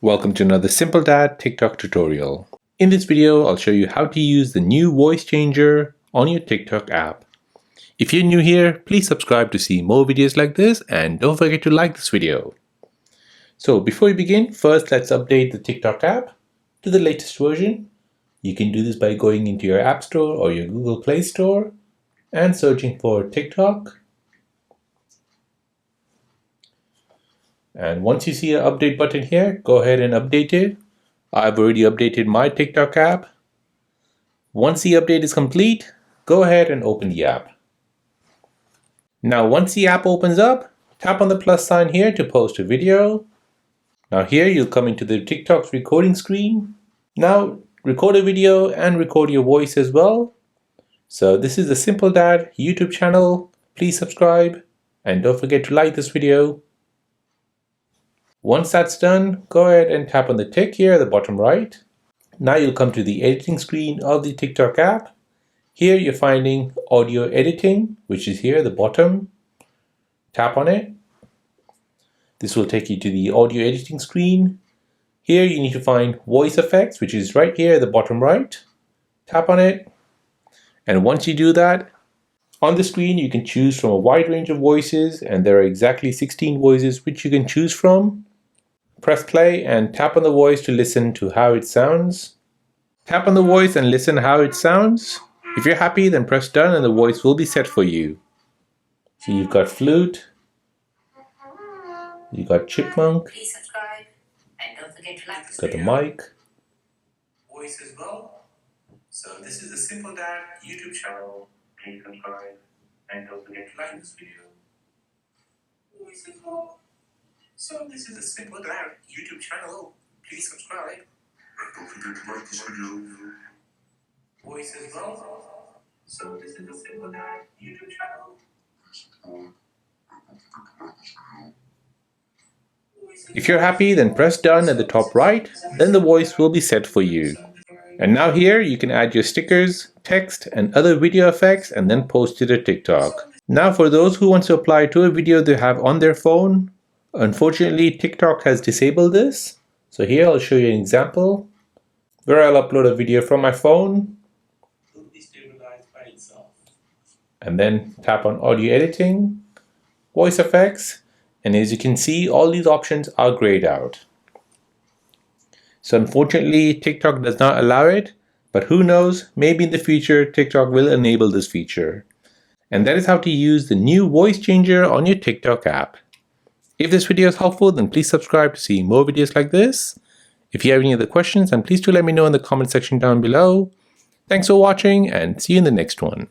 Welcome to another Simple Dad TikTok tutorial. In this video, I'll show you how to use the new voice changer on your TikTok app. If you're new here, please subscribe to see more videos like this and don't forget to like this video. So before we begin, first let's update the TikTok app to the latest version. You can do this by going into your App Store or your Google Play Store and searching for TikTok. And once you see an update button here, go ahead and update it. I've already updated my TikTok app. Once the update is complete, go ahead and open the app. Now once the app opens up, tap on the plus sign here to post a video. Now here you'll come into the TikTok's recording screen. Now record a video and record your voice as well. So this is the Simple Dad YouTube channel. Please subscribe and don't forget to like this video. Once that's done, go ahead and tap on the tick here at the bottom right. Now you'll come to the editing screen of the TikTok app. Here you're finding audio editing, which is here at the bottom. Tap on it. This will take you to the audio editing screen. Here you need to find voice effects, which is right here at the bottom right. Tap on it. And once you do that, on the screen you can choose from a wide range of voices, and there are exactly 16 voices which you can choose from. Press play and tap on the voice to listen to how it sounds. Tap on the voice and listen how it sounds. If you're happy, then press done and the voice will be set for you. So you've got flute, you've got chipmunk, Please subscribe and don't forget to like this got the video. mic, Voice as well. So this is the Simple Dad YouTube channel. Please subscribe and don't forget to like this video. Voice as well. So this is the Simple Dad YouTube channel. Please subscribe and don't forget to like this video. Voice as well. So this is the Simple Dad YouTube channel. If you're happy, then press done at the top right, then the voice will be set for you. And now here you can add your stickers, text and other video effects and then post it to TikTok. Now for those who want to apply to a video they have on their phone, unfortunately TikTok has disabled this. So here I'll show you an example where I'll upload a video from my phone and then tap on audio editing, voice effects, and as you can see all these options are grayed out. So unfortunately TikTok does not allow it, but who knows, maybe in the future TikTok will enable this feature. And that is how to use the new voice changer on your TikTok app. If this video is helpful, then please subscribe to see more videos like this. If you have any other questions, then please do let me know in the comment section down below. Thanks for watching and see you in the next one.